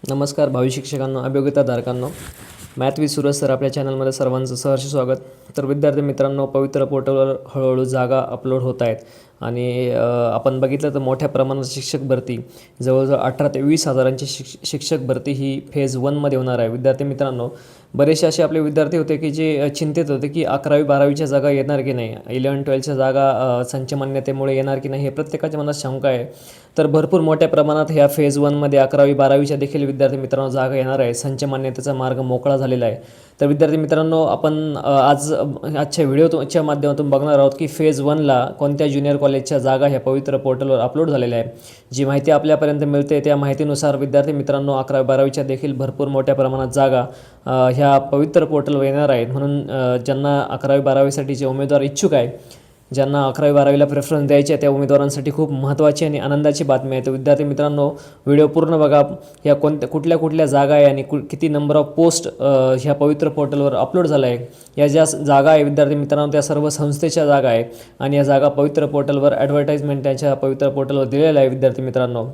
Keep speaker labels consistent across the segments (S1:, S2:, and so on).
S1: नमस्कार भावी शिक्षकांनो, अभियोगिताधारकांनो, math with Suraj sir आपल्या चॅनलमध्ये सर्वांचं सहर्ष स्वागत. तर विद्यार्थी मित्रांनो, पवित्र पोर्टलवर हळूहळू जागा अपलोड होत आहेत आणि आपण बघितलं तर मोठ्या प्रमाणात शिक्षक भरती जवळजवळ 18 ते 20 हजारांची शिक्षक भरती ही फेज 1मध्ये होणार आहे. विद्यार्थी मित्रांनो, बरेचसे असे आपले विद्यार्थी होते की जे चिंतित होते की 11वी-12वीच्या जागा येणार की नाही, 11-12च्या जागा संच मान्यतेमुळे येणार की नाही, हे प्रत्येकाच्या मनात शंका आहे. तर भरपूर मोठ्या प्रमाणात ह्या फेज 1मध्ये 11वी-12वीच्या देखील विद्यार्थी मित्रांनो जागा येणार आहे. संच मान्यतेचा मार्ग मोकळा झालेला आहे. तर विद्यार्थी मित्रांनो, आपण आजच्या व्हिडिओच्या माध्यमातून बघणार आहोत की फेज 1ला कोणत्या ज्युनियर कॉलेजच्या जागा ह्या पवित्र पोर्टलवर अपलोड झालेल्या आहे. जी माहिती आपल्यापर्यंत मिळते त्या माहितीनुसार विद्यार्थी मित्रांनो, 11वी-12वीच्या देखील भरपूर मोठ्या प्रमाणात जागा ह्या पवित्र पोर्टलवर येणार आहेत. म्हणून ज्यांना 11वी-12वीसाठीचे उमेदवार इच्छुक आहे, ज्यांना 11वी-12वीला प्रेफरन्स द्यायचे आहे, त्या उमेदवारांसाठी खूप महत्त्वाची आणि आनंदाची बातमी आहे. तर विद्यार्थी मित्रांनो, व्हिडिओ पूर्ण बघा. ह्या कुठल्या जागा आहे आणि किती नंबर ऑफ पोस्ट ह्या पवित्र पोर्टलवर अपलोड झाला आहे. या ज्या जागा आहे विद्यार्थी मित्रांनो, त्या सर्व संस्थेच्या जागा आहे आणि या जागा पवित्र पोर्टलवर ॲडव्हर्टाइजमेंट त्यांच्या पवित्र पोर्टलवर दिलेलं आहे विद्यार्थी मित्रांनो.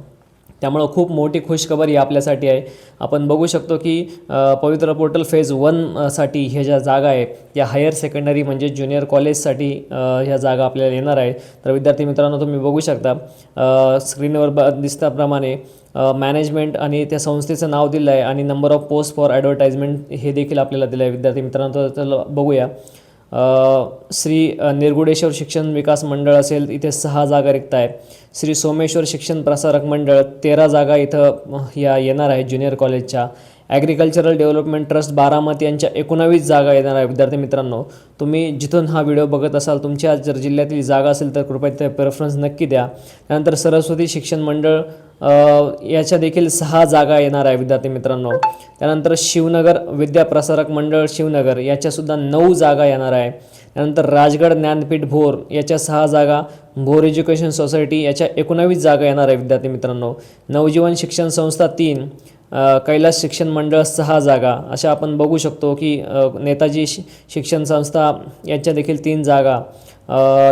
S1: त्यामुळं खूप मोठी खुशखबर ही आपल्यासाठी आहे. आपण बघू शकतो की पवित्र पोर्टल फेज 1साठी ह्या ज्या जागा आहे त्या हायर सेकंडरी म्हणजे ज्युनियर कॉलेजसाठी ह्या जागा आपल्याला येणार आहे. तर विद्यार्थी मित्रांनो, तुम्ही बघू शकता स्क्रीनवर दिसल्याप्रमाणे मॅनेजमेंट आणि त्या संस्थेचं नाव दिलं आहे आणि number of post for advertisement हे देखील आपल्याला दिलं आहे. विद्यार्थी मित्रांनो, तर बघूया. श्री निरगुडेश्वर शिक्षण विकास मंडळ असेल, इथे 6 जागा रिक्त आहेत. श्री सोमेश्वर शिक्षण प्रसारक मंडळ 13 जागा इथं या येणार आहेत ज्युनियर कॉलेजच्या. ॲग्रिकल्चरल डेव्हलपमेंट ट्रस्ट बारामती यांच्या 19 जागा येणार आहे. विद्यार्थी मित्रांनो, तुम्ही जिथून हा व्हिडिओ बघत असाल, तुमच्या जर जिल्ह्यातील जागा असेल तर कृपया ते प्रेफरन्स नक्की द्या. त्यानंतर सरस्वती शिक्षण मंडळ याच्या देखील 6 जागा येणार आहे विद्यार्थी मित्रांनो. त्यानंतर शिवनगर विद्या प्रसारक मंडळ शिवनगर याच्यासुद्धा 9 जागा येणार आहे. त्यानंतर राजगड ज्ञानपीठ भोर याच्या 6 जागा, भोर एज्युकेशन सोसायटी याच्या 19 जागा येणार आहे विद्यार्थी मित्रांनो. नवजीवन शिक्षण संस्था 3, कैलास शिक्षण मंडळ 6 जागा, अशा आपण बघू शकतो की नेताजी शिक्षण संस्था यांच्या देखील 3 जागा.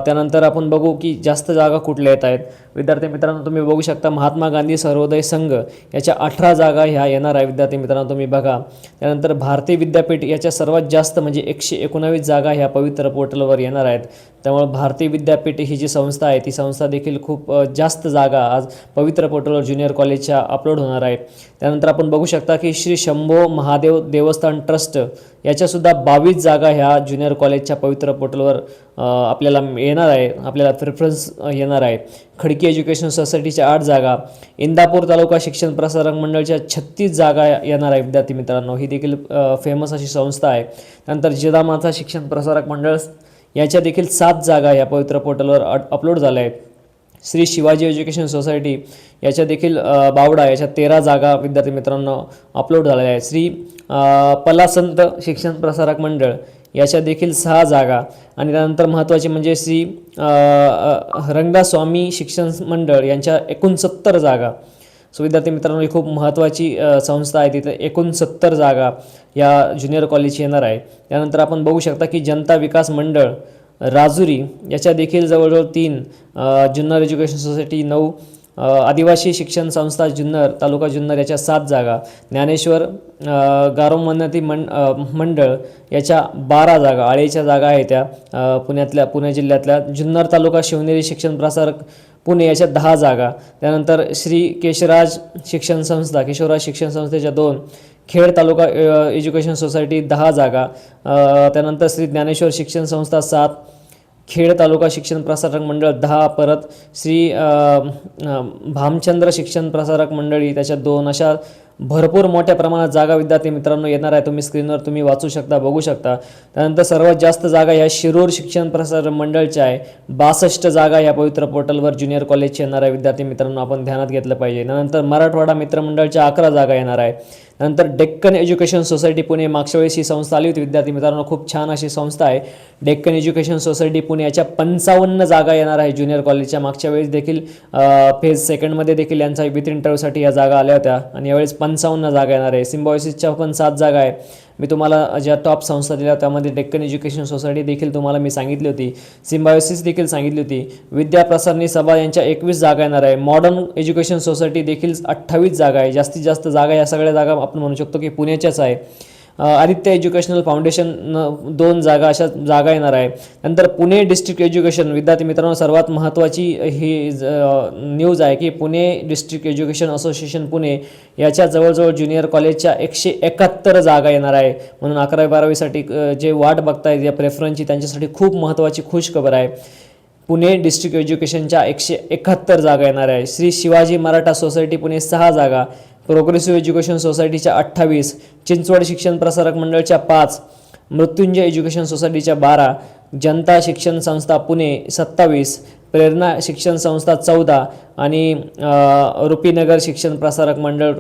S1: त्यानंतर आपण बघू की जास्त जागा कुठल्या येत आहेत. विद्यार्थी मित्रांनो, तुम्ही बघू शकता महात्मा गांधी सर्वोदय संघ याच्या 18 जागा ह्या येणार आहे विद्यार्थी मित्रांनो, तुम्ही बघा. त्यानंतर भारतीय विद्यापीठ याच्या सर्वात जास्त म्हणजे 119 जागा ह्या पवित्र पोर्टलवर येणार आहेत. त्यामुळे भारतीय विद्यापीठ ही जी संस्था आहे ती संस्था देखील खूप जास्त जागा आज पवित्र पोर्टलवर ज्युनियर कॉलेजच्या अपलोड होणार आहेत. त्यानंतर आपण बघू शकता की श्री शंभो महादेव देवस्थान ट्रस्ट याच्यासुद्धा 22 जागा ह्या ज्युनियर कॉलेजच्या पवित्र पोर्टलवर आपल्याला येणार आहे, आपल्याला प्रेफरन्स येणार आहे. खडकी एज्युकेशन सोसायटीच्या 8 जागा, इंदापूर तालुका शिक्षण प्रसारक मंडळच्या 36 जागा येणार आहे विद्यार्थी मित्रांनो. ही देखील फेमस अशी संस्था आहे. त्यानंतर जिजामाता शिक्षण प्रसारक मंडळ याच्या देखील 7 जागा या पवित्र पोर्टलवर अपलोड झाल्या आहेत. श्री शिवाजी एज्युकेशन सोसायटी याच्या देखील बावडा याच्या 13 जागा विद्यार्थी मित्रांनो अपलोड झालेल्या आहेत. श्री पलासंत शिक्षण प्रसारक मंडळ याच्या देखील 6 जागा आणि त्यानंतर महत्त्वाचे म्हणजे श्री रंगदास्वामी शिक्षण मंडळ यांच्या 69 जागा. सो विद्यार्थी मित्रांनो, ही खूप महत्त्वाची संस्था आहे. तिथे 69 जागा या ज्युनियर कॉलेज येणार आहे. त्यानंतर आपण बघू शकता की जनता विकास मंडळ राजुरी याच्या देखील जवळजवळ 3, जुन्नर एज्युकेशन सोसायटी 9, आदिवासी शिक्षण संस्था जुन्नर तालुका जुन्नर याच्या 7 जागा, ज्ञानेश्वर गारोन्नती मंडळ याच्या 12 जागा, आळेच्या जागा आहेत त्या पुणे जिल्ह्यातल्या. जुन्नर तालुका शिवनेरी शिक्षण प्रसारक पुणे याच्या 10 जागा. त्यानंतर श्री केशवराज शिक्षण संस्थेच्या 2, खेड तालुका एज्युकेशन सोसायटी 10 जागा. त्यानंतर श्री ज्ञानेश्वर शिक्षण संस्था 7, खेड तालुका शिक्षण प्रसारक मंडळ 10, परत श्री भामचंद्र शिक्षण प्रसारक मंडळी त्याच्या 2, अशा भरपूर मोठ्या प्रमाणात जागा विद्यार्थी मित्रांनो येणार आहे. तुम्ही स्क्रीनवर तुम्ही वाचू शकता, बघू शकता. त्यानंतर सर्वात जास्त जागा ह्या शिरूर शिक्षण प्रसारक मंडळच्या आहे. 62 जागा या पवित्र पोर्टलवर ज्युनियर कॉलेजचे येणार आहे विद्यार्थी मित्रांनो, आपण ध्यानात घेतलं पाहिजे. त्यानंतर मराठवाडा मित्रमंडळच्या 11 जागा येणार आहे. नंतर डेक्कन एज्युकेशन सोसायटी पुणे, मागच्या वेळेस ही संस्था आली होती विद्यार्थी मित्रांनो, खूप छान अशी संस्था आहे. डेक्कन एज्युकेशन सोसायटी पुणे याच्या 55 जागा येणार आहे ज्युनियर कॉलेजच्या. मागच्या वेळेस देखील फेज 2मध्ये देखील यांचा विथ इंटरव्ह्यूसाठी या जागा आल्या होत्या आणि यावेळेस 55 जागा येणार आहे. सिम्बॉयसिसच्या पण 7 जागा आहे. मी तुम्हाला ज्या टॉप संस्था दिल्या त्यामध्ये डेक्कन एज्युकेशन सोसायटी देखील तुम्हाला मी सांगितली होती, सिम्बायोसिस देखील सांगितली होती, विद्या प्रसारणी सभा यांच्या 21 जागा येणार आहे, मॉडर्न एज्युकेशन सोसायटी देखील 28 जागा आहे. जास्तीत जास्त जागा या सगळ्या जागा आपण म्हणू शकतो की पुण्याच्याच आहे. आदित्य एज्युकेशनल फाउंडेशन 2 जागा अशा जागा येणार आहे. नंतर पुणे डिस्ट्रिक्ट एज्युकेशन, विद्यार्थी मित्रांनो सर्वात महत्त्वाची ही न्यूज आहे की Pune district education association Pune याच्या जवळजवळ ज्युनियर कॉलेजच्या 171 जागा येणार आहे. म्हणून 11वी-12वीसाठी जे वाट बघतायत या प्रेफरन्सची त्यांच्यासाठी खूप महत्त्वाची खुशखबर आहे. पुणे डिस्ट्रिक्ट एज्युकेशनच्या 171 जागा येणार आहे. श्री शिवाजी मराठा सोसायटी पुणे 6 जागा, प्रोग्रेसिव्ह एज्युकेशन सोसायटीच्या 28, चिंचवड शिक्षण प्रसारक मंडळच्या 5, मृत्युंजय एज्युकेशन सोसायटीच्या 12, जनता शिक्षण संस्था पुणे 27, प्रेरणा शिक्षण संस्था 14 आणि रुपीनगर शिक्षण प्रसारक मंडळ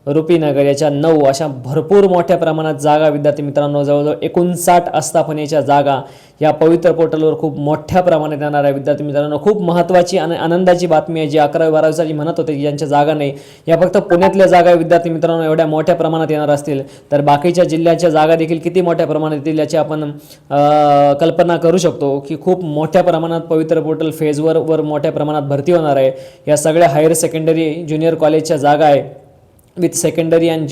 S1: रुपीनगर याच्या 9 अशा भरपूर मोठ्या प्रमाणात जागा विद्यार्थी मित्रांनो, जवळजवळ 59 आस्थापनेच्या जागा या पवित्र पोर्टलवर खूप मोठ्या प्रमाणात येणार आहे. विद्यार्थी मित्रांनो खूप महत्त्वाची आणि आनंदाची बातमी आहे. जी 11वी-12वीसाठी म्हणत होते की ज्यांच्या जागा नाही, या फक्त पुण्यातल्या जागा विद्यार्थी मित्रांनो एवढ्या मोठ्या प्रमाणात येणार असतील तर बाकीच्या जिल्ह्याच्या जागा देखील किती मोठ्या प्रमाणात येतील याची आपण कल्पना करू शकतो की खूप मोठ्या प्रमाणात पवित्र पोर्टल फेजवर मोठ्या प्रमाणात भरती होणार आहे. या सगळ्या हायर सेकंडरी ज्युनियर कॉलेजच्या जागा आहे with secondary and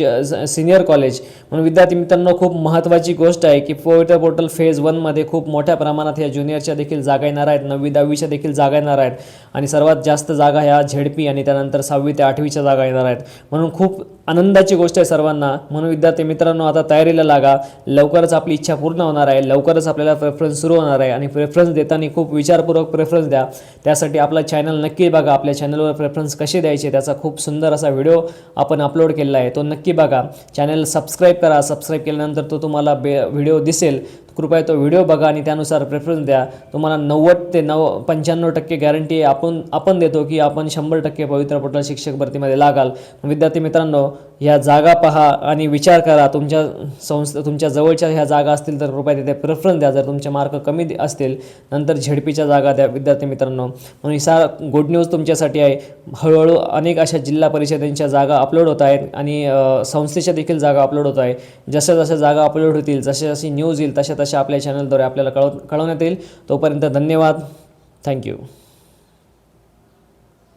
S1: senior college. म्हणून विद्यार्थी मित्रांनो खूप महत्त्वाची गोष्ट आहे की पवित्र पोर्टल फेज 1मध्ये खूप मोठ्या प्रमाणात ह्या ज्युनियरच्या देखील जागा येणार आहेत, 9वी-10वीच्या देखील जागा येणार आहेत आणि सर्वात जास्त जागा ह्या झेडपी आणि त्यानंतर 6वी ते 8वीच्या जागा येणार आहेत. म्हणून खूप आनंदाची गोष्ट आहे सर्वांना. म्हणून विद्यार्थी मित्रांनो आता तयारीला लागा. लवकरच आपली इच्छा पूर्ण होणार आहे, लवकरच आपल्याला प्रेफरन्स सुरू होणार आहे आणि प्रेफरन्स देताना खूप विचारपूर्वक प्रेफरन्स द्या. त्यासाठी आपला चॅनल नक्की बघा. आपल्या चॅनलवर प्रेफरन्स कसे द्यायचे त्याचा खूप सुंदर असा व्हिडिओ आपण अपलोड केलेला आहे, तो नक्की बघा. चॅनल सबस्क्राईब करा. सबस्क्राईब केल्यानंतर तो तुम्हाला व्हिडिओ दिसेल. कृपया तो व्हिडिओ बघा आणि त्यानुसार प्रेफरन्स द्या. तुम्हाला 90 ते 95% गॅरंटी आपण देतो की आपण 100% पवित्र पोर्टल शिक्षक भरतीमध्ये लागाल. विद्यार्थी मित्रांनो ह्या जागा पहा आणि विचार करा. तुमच्या जवळच्या ह्या जागा असतील तर कृपया तिथे प्रेफरन्स द्या. जर तुमचे मार्क कमी असतील नंतर झेडपीच्या जागा द्या विद्यार्थी मित्रांनो. म्हणून गुड न्यूज तुमच्यासाठी आहे. हळूहळू अनेक अशा जिल्हा परिषदेच्या जागा अपलोड होत आहेत आणि संस्थेच्या देखील जागा अपलोड होत आहे. जशा जागा अपलोड होतील, जशी न्यूज येईल तशा आपल्या चॅनलद्वारे आपल्याला कळवण्यात येईल. तोपर्यंत धन्यवाद. थँक्यू.